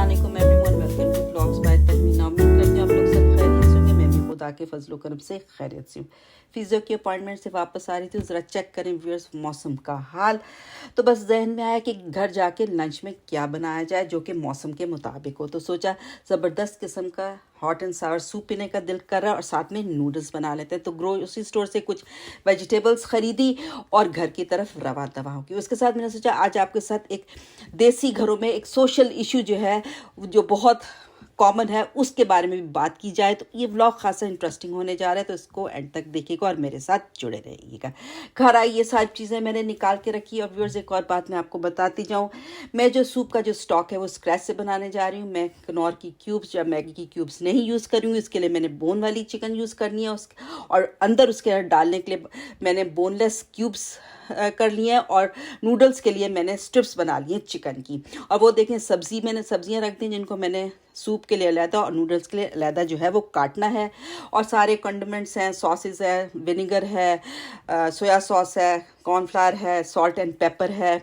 अस्सलामुअलैकुम everyone, welcome to blogs by Tahmina. उम्मीद करती हूँ आप लोग सब खैरियत से होंगे। मैं भी खुदा के फजलो करम से खैरियत से हूँ। फिजियो की अपॉइंटमेंट से वापस आ रही थी, ज़रा चेक करें व्यूअर्स मौसम का हाल। तो बस जहन में आया कि घर जाके लंच में क्या बनाया जाए जो कि मौसम के मुताबिक हो। तो सोचा ज़बरदस्त किस्म का हॉट एंड सावर सूप पीने का दिल कर रहा है और साथ में नूडल्स बना लेते हैं। तो ग्रोसरी स्टोर से कुछ वेजिटेबल्स ख़रीदी और घर की तरफ रवा दवा होगी। उसके साथ मैंने सोचा आज आपके साथ एक देसी घरों में एक सोशल इशू जो है, जो बहुत कॉमन है, उसके बारे में भी बात की जाए। तो ये व्लॉग खासा इंटरेस्टिंग होने जा रहा है, तो इसको एंड तक देखिएगा और मेरे साथ जुड़े रहिएगा। घर आई ये सारी चीज़ें मैंने निकाल के रखी। और व्यूअर्स एक और बात मैं आपको बताती जाऊँ, मैं जो सूप का जो स्टॉक है वो स्क्रैच से बनाने जा रही हूँ। मैं कनौर की क्यूब्स या मैगी की क्यूब्स नहीं यूज़ करूँगी। इसके लिए मैंने बोन वाली चिकन यूज़ करनी है और अंदर उसके डालने के लिए मैंने बोनलेस क्यूब्स कर लिए हैं। और नूडल्स के लिए मैंने स्ट्रिप्स बना लिए चिकन की। और वो देखें मैंने सब्जियां रख दी जिनको मैंने सूप के लिए अलहदा और नूडल्स के लिए अलहदा जो है वो काटना है। और सारे कंडिमेंट्स हैं, सॉसेस है, विनेगर है, सोया सॉस है, कॉर्नफ्लावर है, सॉल्ट एंड पेपर है,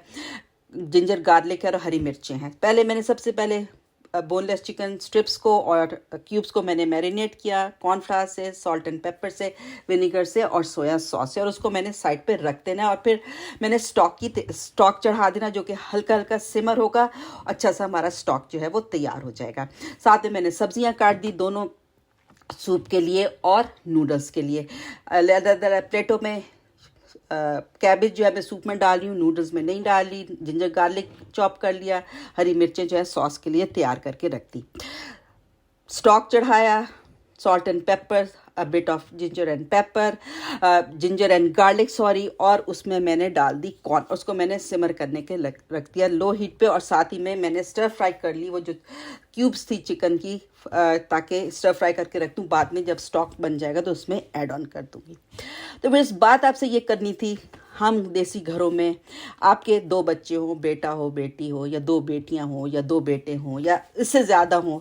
जिंजर गार्लिक है और हरी मिर्चें हैं। सबसे पहले बोनलेस चिकन स्ट्रिप्स को और क्यूब्स को मैंने मैरिनेट किया कॉर्नफ्लावर से, सॉल्ट एंड पेपर से, विनेगर से और सोया सॉस से। और उसको मैंने साइड पे रख देना है। और फिर मैंने स्टॉक चढ़ा देना जो कि हल्का हल्का सिमर होगा। अच्छा सा हमारा स्टॉक जो है वो तैयार हो जाएगा। साथ में मैंने सब्जियां काट दी दोनों सूप के लिए और नूडल्स के लिए। प्लेटों में कैबेज जो है मैं सूप में डाल रही हूँ, नूडल्स में नहीं डाली। जिंजर गार्लिक चॉप कर लिया, हरी मिर्चें जो है सॉस के लिए तैयार करके रख दी। स्टॉक चढ़ाया, salt and paper, a bit of ginger and garlic sorry, और उसमें मैंने डाल दी कॉर्न। उसको मैंने सिमर करने के रख दिया लो हीट पे। और साथ ही में मैंने स्टर फ्राई कर ली वो जो क्यूब्स थी चिकन की, ताकि स्टर फ्राई करके रख दूँ, बाद में जब स्टॉक बन जाएगा तो उसमें ऐड ऑन कर दूँगी। तो फिर इस बात आपसे ये करनी थी, हम देसी घरों में आपके 2 बच्चे हो, बेटा हो, बेटी हो, या 2 बेटियां हो, या 2 बेटे हों, या इससे ज़्यादा हों,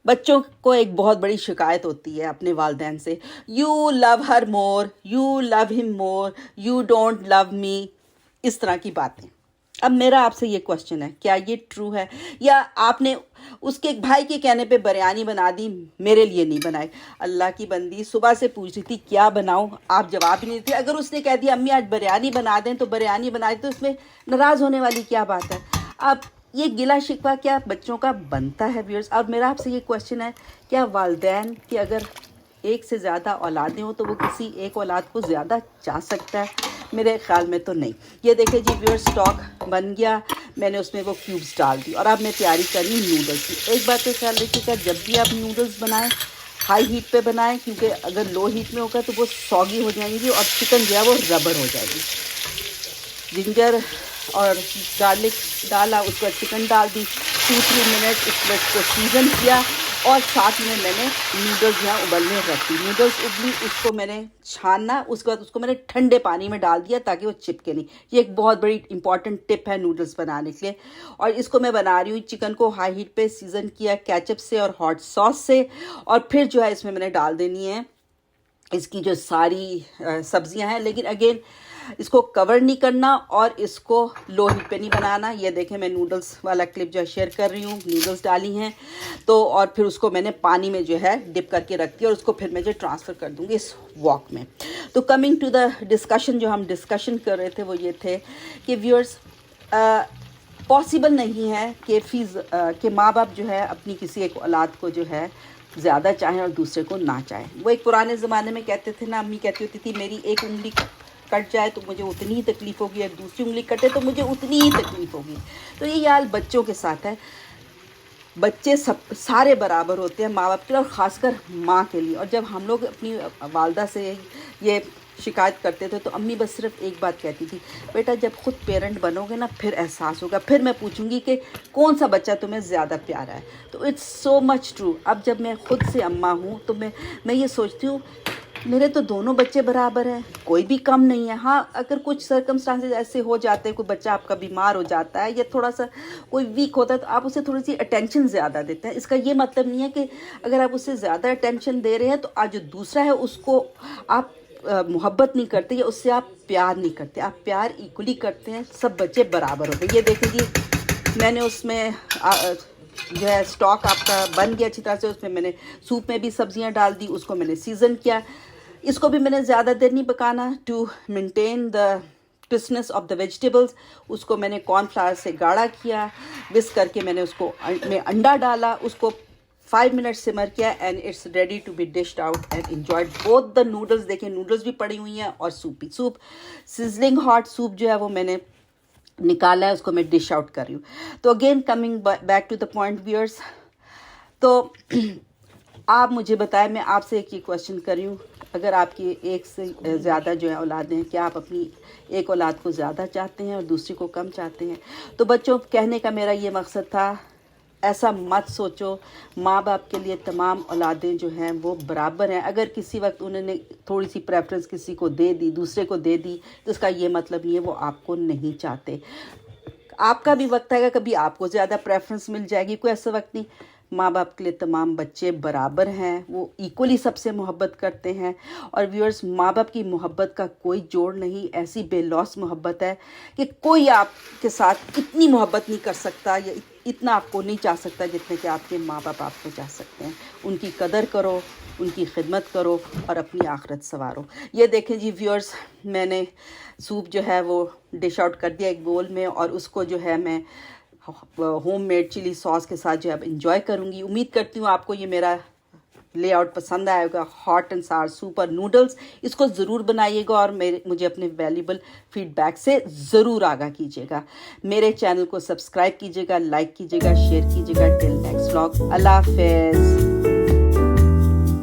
बच्चों को एक बहुत बड़ी शिकायत होती है अपने वालिदैन से, you love her more, you love him more, you don't love me, इस तरह की बातें। अब मेरा आपसे ये क्वेश्चन है, क्या ये ट्रू है, या आपने उसके भाई के कहने पे बिरयानी बना दी, मेरे लिए नहीं बनाई? अल्लाह की बंदी सुबह से पूछ रही थी क्या बनाऊं, आप जवाब ही नहीं देते। अगर उसने कह दिया अम्मी आज बिरयानी बना दें तो बिरयानी बना दें, तो उसमें नाराज़ होने वाली क्या बात है? अब ये गिला शिकवा क्या बच्चों का बनता है व्यूअर्स? अब मेरा आपसे ये क्वेश्चन है, क्या वालिदैन की अगर एक से ज़्यादा औलादें हो तो वो किसी एक औलाद को ज़्यादा चाह सकता है? मेरे ख्याल में तो नहीं। ये देखिए जी व्यूअर्स, स्टॉक बन गया, मैंने उसमें वो क्यूब्स डाल दी और अब मैं तैयारी कर रही हूँ नूडल्स की। एक बात तो ख्याल रखिएगा, जब भी आप नूडल्स बनाएं हाई हीट पे बनाएं, क्योंकि अगर लो हीट में होगा तो वो सॉगी हो जाएंगी और चिकन जो है वो रबर हो जाएगी। जिंजर और गार्लिक डाला, उसके बाद चिकन डाल दी, 2-3 मिनट उसको सीजन किया और साथ में मैंने नूडल्स यहाँ उबलने रख दी। नूडल्स उबली, उसको मैंने छानना, उसके बाद उसको मैंने ठंडे पानी में डाल दिया ताकि वो चिपके नहीं। ये एक बहुत बड़ी इंपॉर्टेंट टिप है नूडल्स बनाने के लिए। और इसको मैं बना रही हूँ, चिकन को हाई हीट पे सीजन किया केचप से और हॉट सॉस से। और फिर जो है इसमें मैंने डाल देनी है इसकी जो सारी सब्जियां हैं, लेकिन अगेन इसको कवर नहीं करना और इसको लो हीट पे नहीं बनाना। ये देखें मैं नूडल्स वाला क्लिप जो शेयर कर रही हूँ, नूडल्स डाली हैं तो, और फिर उसको मैंने पानी में जो है डिप करके रख दिया और उसको फिर मैं जो ट्रांसफ़र कर दूँगी इस वॉक में। तो कमिंग टू द डिस्कशन, जो हम डिस्कशन कर रहे थे वो ये थे कि व्यूअर्स, पॉसिबल नहीं है कि माँ बाप जो है अपनी किसी एक औलाद को जो है ज़्यादा चाहें और दूसरे को ना चाहें। वो एक पुराने ज़माने में कहते थे ना, अम्मी कहती होती थी मेरी एक उंगली कट जाए तो मुझे उतनी ही तकलीफ़ होगी, और दूसरी उंगली कटे तो मुझे उतनी ही तकलीफ़ होगी। तो ये हाल बच्चों के साथ है। बच्चे सारे बराबर होते हैं माँ बाप के लिए, और ख़ासकर माँ के लिए। और जब हम लोग अपनी वालदा से ये शिकायत करते थे तो अम्मी बस सिर्फ एक बात कहती थी, बेटा जब खुद पेरेंट बनोगे ना फिर एहसास होगा, फिर मैं पूछूंगी कि कौन सा बच्चा तुम्हें ज़्यादा प्यारा है। तो इट्स सो मच ट्रू। अब जब मैं खुद से अम्मा हूँ तो मैं ये सोचती हूँ मेरे तो दोनों बच्चे बराबर हैं, कोई भी कम नहीं है। हाँ, अगर कुछ सर्कमस्टांसेस ऐसे हो जाते हैं, कोई बच्चा आपका बीमार हो जाता है या थोड़ा सा कोई वीक होता है, तो आप उसे थोड़ी सी अटेंशन ज़्यादा देते हैं। इसका ये मतलब नहीं है कि अगर आप उसे ज़्यादा अटेंशन दे रहे हैं तो आज जो दूसरा है उसको आप मोहब्बत नहीं करते या उससे आप प्यार नहीं करते। आप प्यार इक्वली करते हैं, सब बच्चे बराबर होते हैं। ये देखिए जी, मैंने उसमें जो है स्टॉक आपका बन गया अच्छी तरह से, उसमें मैंने सूप में भी सब्जियां डाल दी, उसको मैंने सीज़न किया। इसको भी मैंने ज़्यादा देर नहीं पकाना, to maintain the crispness of the vegetables. उसको मैंने कॉर्नफ्लावर से गाढ़ा किया, विस्क करके मैंने उसको में अंडा डाला, उसको 5 मिनट सिमर किया and it's ready to be dished out and enjoyed both the noodles. देखिए नूडल्स भी पड़ी हुई हैं और सूप भी। सूप सिजलिंग हॉट सूप जो है वो मैंने निकाला है, उसको मैं डिश आउट कर रही हूँ। तो again coming back to the point viewers, तो आप मुझे बताएं, मैं आपसे एक ही क्वेश्चन कर रही हूँ, अगर आपकी एक से ज़्यादा जो है औलादें हैं, क्या आप अपनी एक औलाद को ज़्यादा चाहते हैं और दूसरी को कम चाहते हैं? तो बच्चों, कहने का मेरा ये मकसद था, ऐसा मत सोचो। माँ बाप के लिए तमाम औलादें जो हैं वो बराबर हैं। अगर किसी वक्त उन्होंने थोड़ी सी प्रेफरेंस किसी को दे दी, दूसरे को दे दी, तो उसका ये मतलब नहीं है वो आपको नहीं चाहते। आपका भी वक्त आएगा, कभी आपको ज़्यादा प्रेफरेंस मिल जाएगी, कोई ऐसा वक्त नहीं। माँ बाप के लिए तमाम बच्चे बराबर हैं, वो इक्वली सबसे मोहब्बत करते हैं। और व्यूअर्स, माँ बाप की मोहब्बत का कोई जोड़ नहीं, ऐसी बेलौस मोहब्बत है कि कोई आपके साथ इतनी मोहब्बत नहीं कर सकता या इतना आपको नहीं चाह सकता जितने कि आपके माँ बाप आपको चाह सकते हैं। उनकी कदर करो, उनकी खिदमत करो और अपनी आखिरत संवारो। ये देखें जी व्यूअर्स, मैंने सूप जो है वो डिश आउट कर दिया एक बोल में, और उसको जो है मैं होममेड चिली सॉस के साथ जो है अब इंजॉय करूँगी। उम्मीद करती हूँ आपको ये मेरा लेआउट पसंद आएगा, हॉट एंड सार सूप और नूडल्स। इसको ज़रूर बनाइएगा और मुझे अपने वैल्यूबल फीडबैक से ज़रूर आगाह कीजिएगा। मेरे चैनल को सब्सक्राइब कीजिएगा, लाइक कीजिएगा, शेयर कीजिएगा। टिल नेक्स्ट व्लॉग, अल्लाह हाफ़िज़।